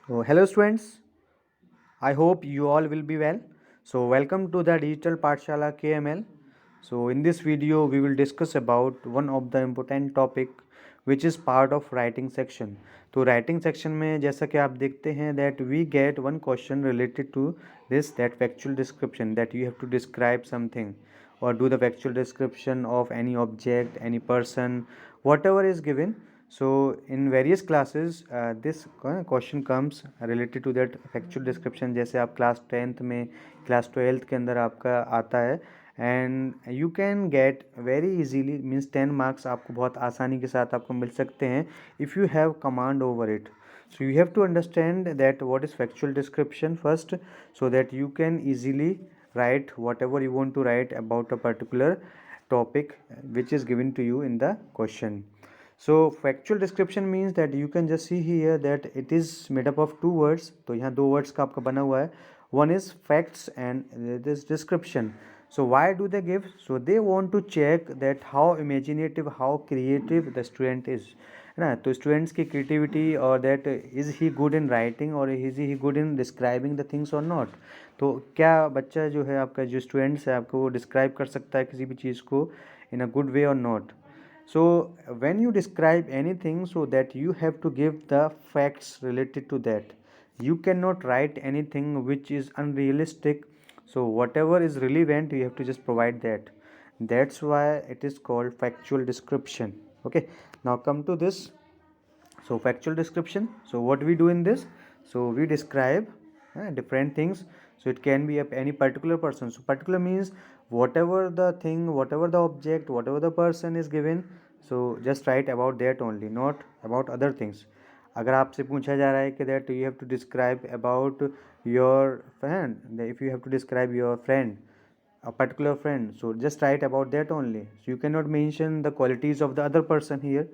So, hello students, I hope you all will be well. So welcome to the Digital Pathshala KML. So in this video we will discuss about one of the important topic which is part of writing section. तो writing section में जैसा कि आप देखते हैं that we get one question related to this that factual description that you have to describe something or do the factual description of any object, any person, whatever is given. So in various classes this question comes related to that factual description. जैसे आप class 10th में class 12th के अंदर आपका आता है and you can get very easily means 10 marks आपको बहुत आसानी के साथ आपको मिल सकते हैं if you have command over it. So you have to understand that what is factual description first so that you can easily write whatever you want to write about a particular topic which is given to you in the question. So factual description means that you can just see here that it is made up of two words. तो यहाँ दो words का आपका बना हुआ है. One is facts and this description. So why do they give? So they want to check that how imaginative, how creative the student is. है ना. तो स्टूडेंट्स की क्रिएटिविटी और that is he good in writing और is he good in describing the things और not. तो क्या बच्चा जो है आपका जो स्टूडेंट्स है आपको वो डिस्क्राइब कर सकता है किसी भी चीज़ को इन अ गुड वे और not. So when you describe anything, so that you have to give the facts related to that. You cannot write anything which is unrealistic. So whatever is relevant you have to just provide that. That's why it is called factual description. Okay, now come to this. So factual description, so what we do in this, so we describe different things. So it can be of any particular person. So particular means whatever the thing, whatever the object, whatever the person is given, so just write about that only, not about other things. अगर आपसे पूछा जा रहा है कि that you have to describe about your friend, if you have to describe your friend, a particular friend, so just write about that only. So you cannot mention the qualities of the other person here.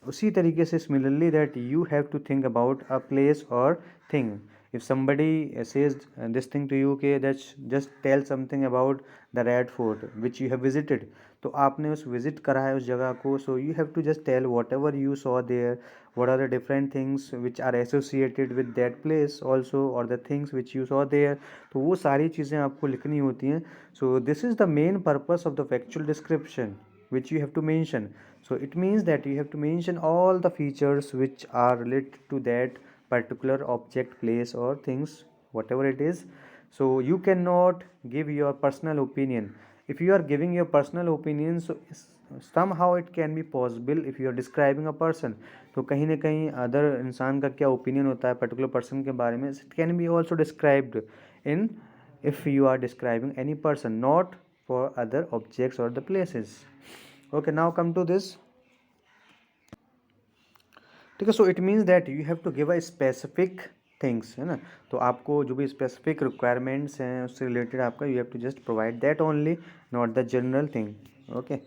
उसी तरीके से similarly that you have to think about a place or thing. If somebody says this thing to you कि that just tell something about the Red Fort which you have visited, तो आपने उस visit करा है उस जगह को, so you have to just tell whatever you saw there, what are the different things which are associated with that place also or the things which you saw there. तो वो सारी चीज़ें आपको लिखनी होती हैं. So this is the main purpose of the factual description which you have to mention. So it means that you have to mention all the features which are related to that particular object, place or things, whatever it is. So you cannot give your personal opinion. If you are giving your personal opinion, so somehow it can be possible if you are describing a person. तो कहीं ना कहीं other इंसान का क्या opinion होता है particular person के बारे में, it can B also described in if you are describing any person, not for other objects or the places. Okay, now come to this. ठीक है. So it means that you have to give a specific things, है ना. तो आपको जो भी specific requirements हैं उससे रिलेटेड आपका you have to just provide that only, not the general thing. Okay,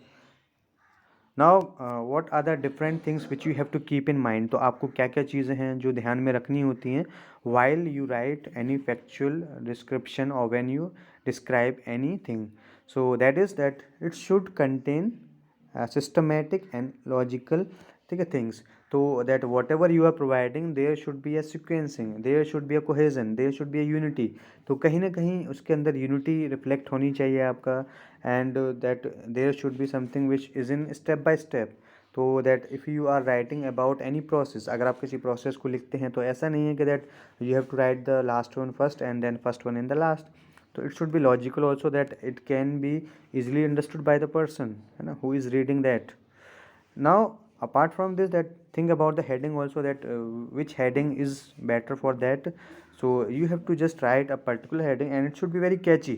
now what are the different things which you have to keep in mind. तो आपको क्या क्या चीज़ें हैं जो ध्यान में रखनी होती हैं while you write any factual description और when you describe any thing. So that is that it should contain systematic and logical, ठीक है, थिंग्स. तो that whatever you are providing there should be a sequencing, there should be a cohesion, there should be a unity. तो कहीं ना कहीं उसके अंदर unity reflect होनी चाहिए आपका. And that there should be something which is in step by step. तो that if you are writing about any process, अगर आप किसी प्रोसेस को लिखते हैं तो ऐसा नहीं है कि that you have to write the last one first and then first one in the last. तो it should be logical also that it can be easily understood by the person, है ना, who is reading that. Now apart from this, that think about the heading also, that which heading is better for that. So you have to just write a particular heading and it should be very catchy.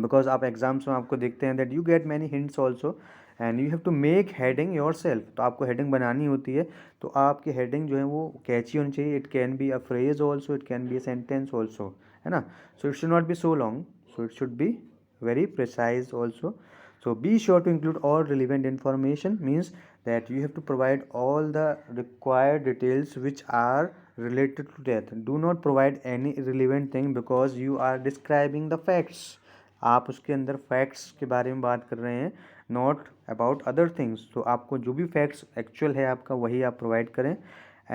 Because आप exams में आपको देखते हैं that you get many hints also and you have to make heading yourself. तो आपको heading बनानी होती है. तो आपकी हेडिंग जो है वो कैची होनी चाहिए. It can be a phrase also, it can be a sentence also, है ना. So it should not be so long, so it should B very precise also. So be sure to include all relevant information, means that you have to provide all the required details which are related to that. Do not provide any irrelevant thing because you are describing the facts. आप उसके अंदर facts के बारे में बात कर रहे हैं, नॉट अबाउट अदर थिंग्स. तो आपको जो भी फैक्ट्स एक्चुअल है आपका वही आप प्रोवाइड करें.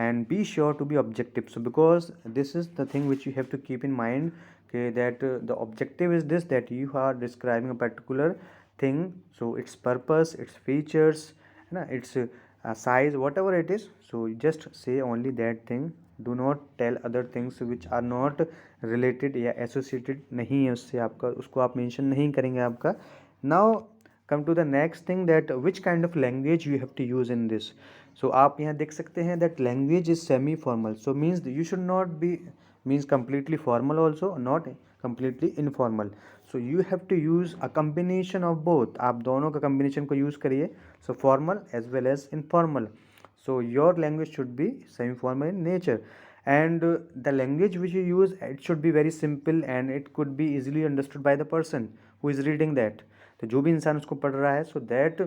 and be sure to be objective. So because this is the thing which you have to keep in mind, okay, that the objective is this, that you are describing a particular thing, so its purpose, its features, its size, whatever it is, so you just say only that thing. Do not tell other things which are not related या associated नहीं है उससे, आपका उसको आप mention नहीं करेंगे आपका. Now come to the next thing, that which kind of language you have to use in this. So आप यहाँ देख सकते हैं that language is semi formal, so means you should not be means completely formal also, not completely informal. So you have to use a combination of both, आप दोनों का combination को use करिए, so formal as well as informal. So your language should be semi formal in nature, and the language which you use, it should be very simple and it could be easily understood by the person who is reading that. तो जो भी इंसान उसको पढ़ रहा है, so that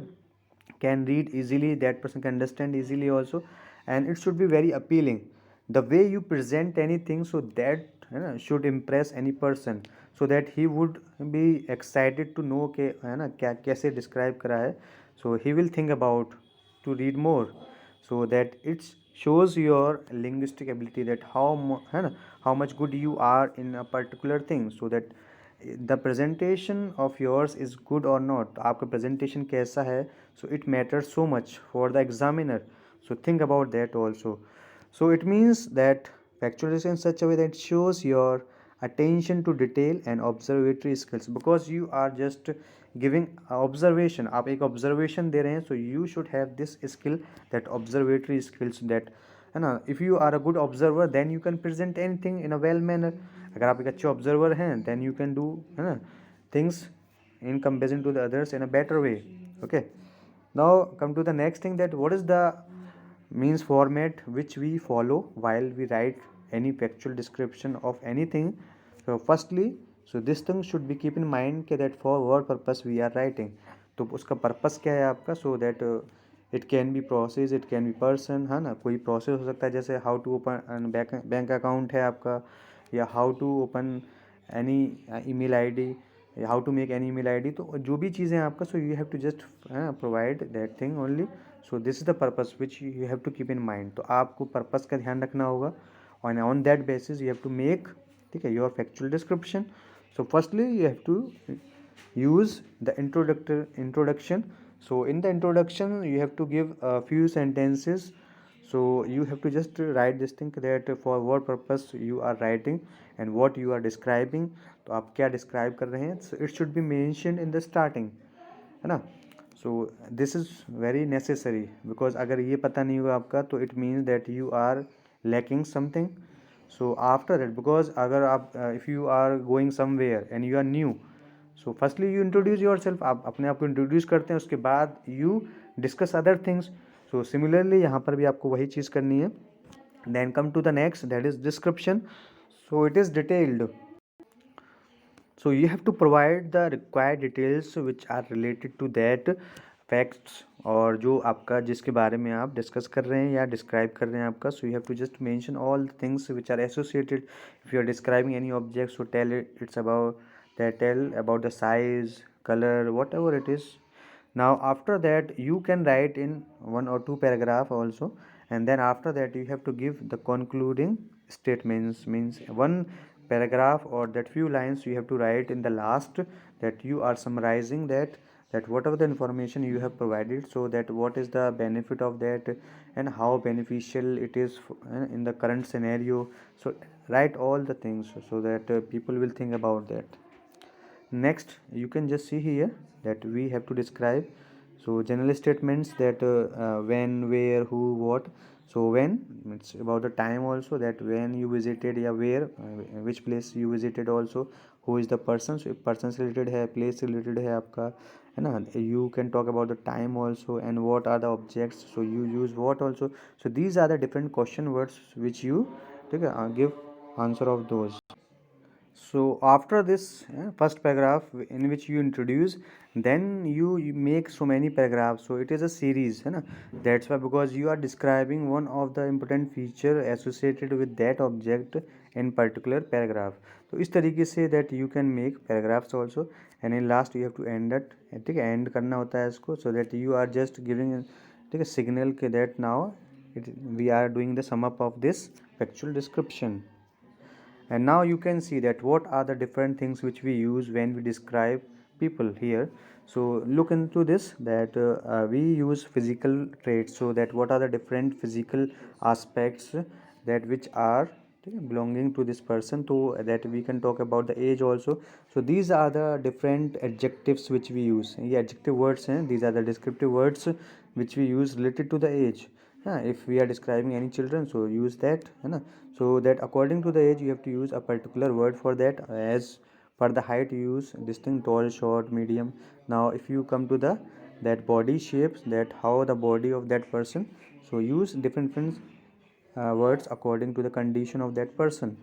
can read easily, that person can understand easily also, and it should be very appealing. The way you present anything, so that should impress any person, so that he would be excited to know कि है ना क्या कैसे describe करा है, so he will think about to read more. So that it shows your linguistic ability, that है ना how much good you are in a particular thing, so that the presentation of yours is good or not, आपका presentation कैसा है, so it matters so much for the examiner. So think about that also. So it means that factualization in such a way that it shows your attention to detail and observatory skills, because you are just giving observation, आप एक observation दे रहे हैं, so you should have this skill, that observatory skills, that है ना, if you are a good observer then you can present anything in a well manner. अगर आप एक अच्छे observer हैं then you can do है ना things in comparison to the others in a better way. Okay, now come to the next thing, that what is the means format which we follow while we write any factual description of anything. So firstly, so this thing should be keep in mind कि that for what purpose we are writing, तो उसका purpose क्या है आपका, so that it can be process, it can be person, है ना, कोई process हो सकता है, जैसे how to open bank account है आपका, या how to open any email ID, how to make any email ID, तो जो भी चीज़ें हैं आपका, so you have to just provide that thing only. So this is the purpose which you have to keep in mind. तो आपको purpose का ध्यान रखना होगा, और on that basis you have to make, ठीक है, your factual description. So firstly you have to use the introduction. So in the introduction you have to give a few sentences, so you have to just write this thing, that for what purpose you are writing and what you are describing, तो आप क्या describe कर रहे हैं, so it should be mentioned in the starting, है ना. So this is very necessary, because अगर ये पता नहीं होगा आपका, तो it means that you are lacking something. So after that, because अगर आप if you are going somewhere and you are new, so firstly you introduce yourself, आप अपने आप को इंट्रोड्यूस करते हैं, उसके बाद you discuss other things. So similarly यहाँ पर भी आपको वही चीज़ करनी है. Then come to the next, that is description. So it is detailed, so you have to provide the required details which are related to that facts, और जो आपका जिसके बारे में आप डिस्कस कर रहे हैं या डिस्क्राइब कर रहे हैं आपका. So you have to just mention all the things which are associated. If you are describing any object, so tell it's about that tell about the size, color, whatever it is. Now after that you can write in 1 or 2 paragraph also, and then after that you have to give the concluding statements, means one paragraph or that few lines you have to write in the last, that you are summarizing that whatever the information you have provided, so that what is the benefit of that and how beneficial it is in the current scenario. So write all the things, so that people will think about that. Next you can just see here that we have to describe, so general statements, that when, where, who, what. So when, it's about the time also, that when you visited, या where, which place you visited also. Who is the person, so person से related है, place से related है आपका, है ना. You can talk about the time also, and what are the objects, so you use what also. So these are the different question words which you, ठीक है, give answer of those. So after this first paragraph in which you introduce, then you make so many paragraphs, so it is a series, है ना. That's why, because you are describing one of the important feature associated with that object in particular paragraph. तो इस तरीके से that you can make paragraphs also, and in last you have to end it, ठीक है, end करना होता है इसको, so that you are just giving, ठीक है, signal के that now we are doing the sum up of this factual description. And now you can see that what are the different things which we use when we describe people here. So look into this, that we use physical traits. So that what are the different physical aspects that which are belonging to this person, so that we can talk about the age also. So these are the different adjectives which we use. ये adjective words हैं, these are the descriptive words which we use related to the age. If we are describing any children, so use that, है ना. So that according to the age you have to use a particular word for that. As per the height you use this thing, tall, short, medium. Now if you come to the that body shapes, that how the body of that person, so use different words according to the condition of that person.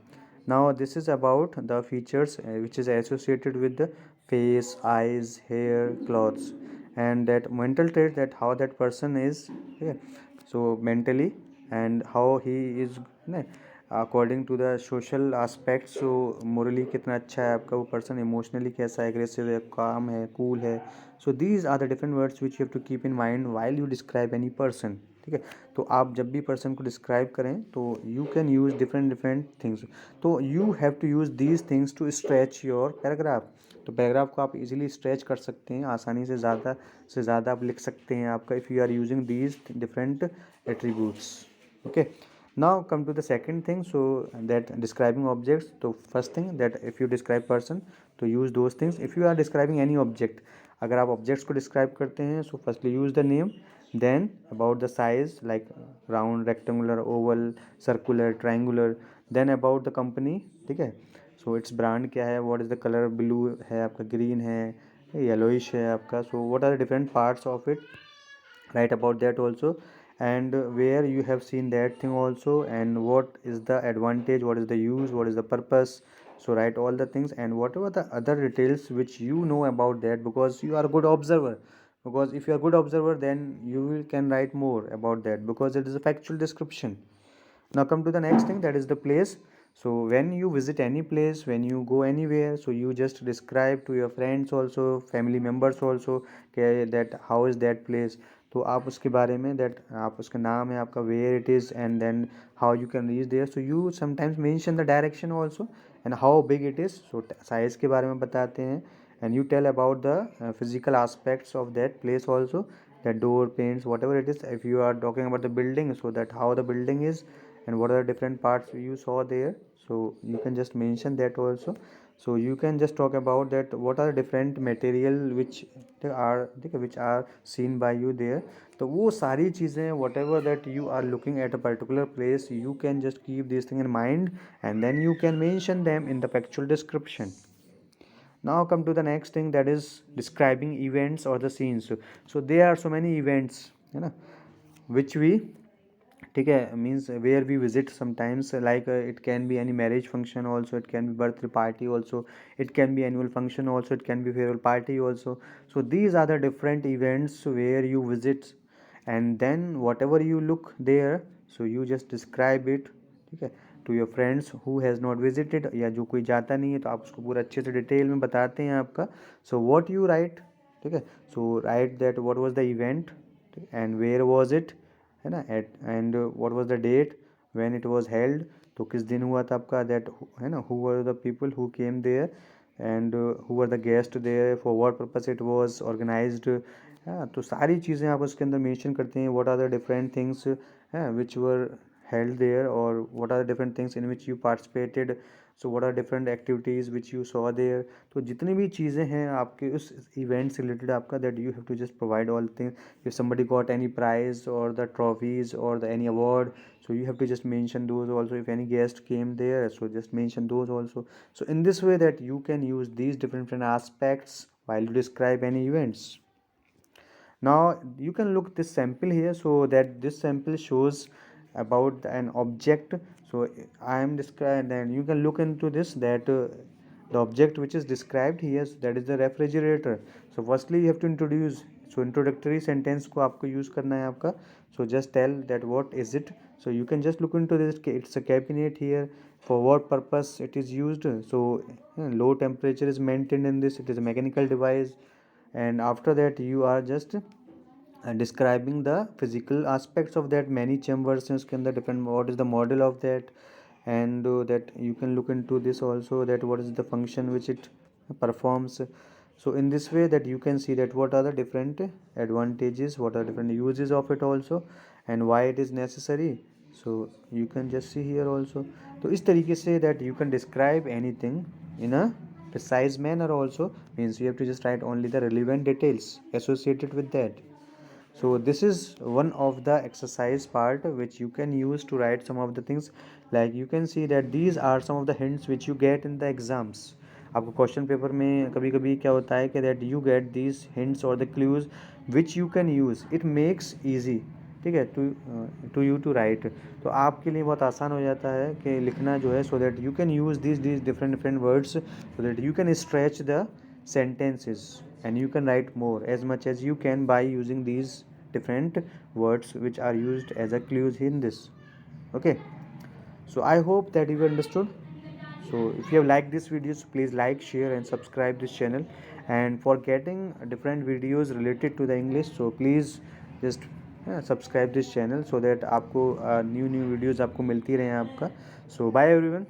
Now this is about the features which is associated with the face, eyes, hair, clothes. And that mental trait, that how that person is, okay, so mentally, and how he is, according to the social aspects. So morally कितना अच्छा है आपका वो person, emotionally कैसा है, aggressive है, calm है, cool है. So these are the different words which you have to keep in mind while you describe any person. ठीक है. तो आप जब भी पर्सन को डिस्क्राइब करें तो you can use different things. तो you have to use these things to stretch your paragraph. तो पैराग्राफ को आप इजीली स्ट्रेच कर सकते हैं, आसानी से ज़्यादा आप लिख सकते हैं आपका, if you are using these different attributes. Okay. Now come to the second thing, so that describing objects. तो first thing that if you describe person तो use those things. If you are describing any object, अगर आप objects को describe करते हैं, so firstly use the name. Then about the size, like round, rectangular, oval, circular, triangular. Then about the company, ठीक है. So its brand क्या है, what is the color, blue है आपका, green है, yellowish है आपका. So what are the different parts of it, write about that also. And where you have seen that thing also, and what is the advantage, what is the use, what is the purpose. So write all the things, and whatever the other details which you know about that, because you are a good observer. Because if you are a good observer, then you will can write more about that, because it is a factual description. Now come to the next thing, that is the place. So when you visit any place, when you go anywhere, so you just describe to your friends also, family members also, that how is that place. तो आप उसके बारे में, that आप उसका नाम है आपका, where it is, and then how you can reach there. So you sometimes mention the direction also, and how big it is. So size के बारे में बताते हैं, and you tell about the physical aspects of that place also, the door, paints, whatever it is. If you are talking about the building, so that how the building is and what are the different parts you saw there, so you can just mention that also. So you can just talk about that what are the different material which are seen by you there. तो वो सारी चीज़ें, whatever that you are looking at a particular place, you can just keep these things in mind, and then you can mention them in the factual description. Now come to the next thing, that is describing events or the scenes. So there are so many events, है ना, which we, ठीक है, means where we visit sometimes, like it can be any marriage function also, it can be birthday party also, it can be annual function also, it can be farewell party also. So these are the different events where you visit, and then whatever you look there, so you just describe it, ठीक है, to your friends who has not visited, या जो कोई जाता नहीं है तो आप उसको पूरा अच्छे से डिटेल में बताते हैं आपका. सो व्हाट यू राइट, ठीक है. So right that what was the event, and where was it, है ना, at, and what was the date when it was held. तो किस दिन हुआ था आपका, दैट, है ना, who were the people who came there, and who were the guest there, for what purpose it was organised. हाँ, तो सारी चीज़ें आप उसके अंदर मेंशन करते हैं, what are the different things which were held there, or what are the different things in which you participated. So what are different activities which you saw there. तो जितनी भी चीज़ें हैं आपके उस इवेंट से रिलेटेड आपका, that you have to just provide all things. If somebody got any prize or the trophies or the any award, so you have to just mention those also. If any guest came there, so just mention those also. So in this way that you can use these different aspects while you describe any events. Now you can look this sample here, so that this sample shows about an object. So I am described, and you can look into this, that the object which is described here, that is the refrigerator. So firstly you have to introduce, so introductory sentence को आपको use करना है आपका. So just tell that what is it. So you can just look into this, it's a cabinet here, for what purpose it is used. So low temperature is maintained in this, it is a mechanical device. And after that you are just describing the physical aspects of that, many chambers हैं उसके अंदर different, what is the model of that, and that you can look into this also, that what is the function which it performs. So in this way that you can see that what are the different advantages, what are different uses of it also, and why it is necessary. So you can just see here also. तो इस तरीके से that you can describe anything in a precise manner also, means you have to just write only the relevant details associated with that. So this is one of the exercise part which you can use to write some of the things. Like you can see that these are some of the hints which you get in the exams. आपको question paper में कभी कभी क्या होता है कि that you get these hints और the clues which you can use, it makes easy, ठीक है, टू यू टू राइट. तो आपके लिए बहुत आसान हो जाता है कि लिखना जो है, so that you can use these different different words, so that you can stretch the sentences and you can write more as much as you can by using these different words which are used as a clues in this. Okay, so I hope that you understood. So if you have liked this video, so please like, share and subscribe this channel, and for getting different videos related to the English, so please just subscribe this channel so that आपको new videos आपको मिलती रहे आपका. So bye everyone.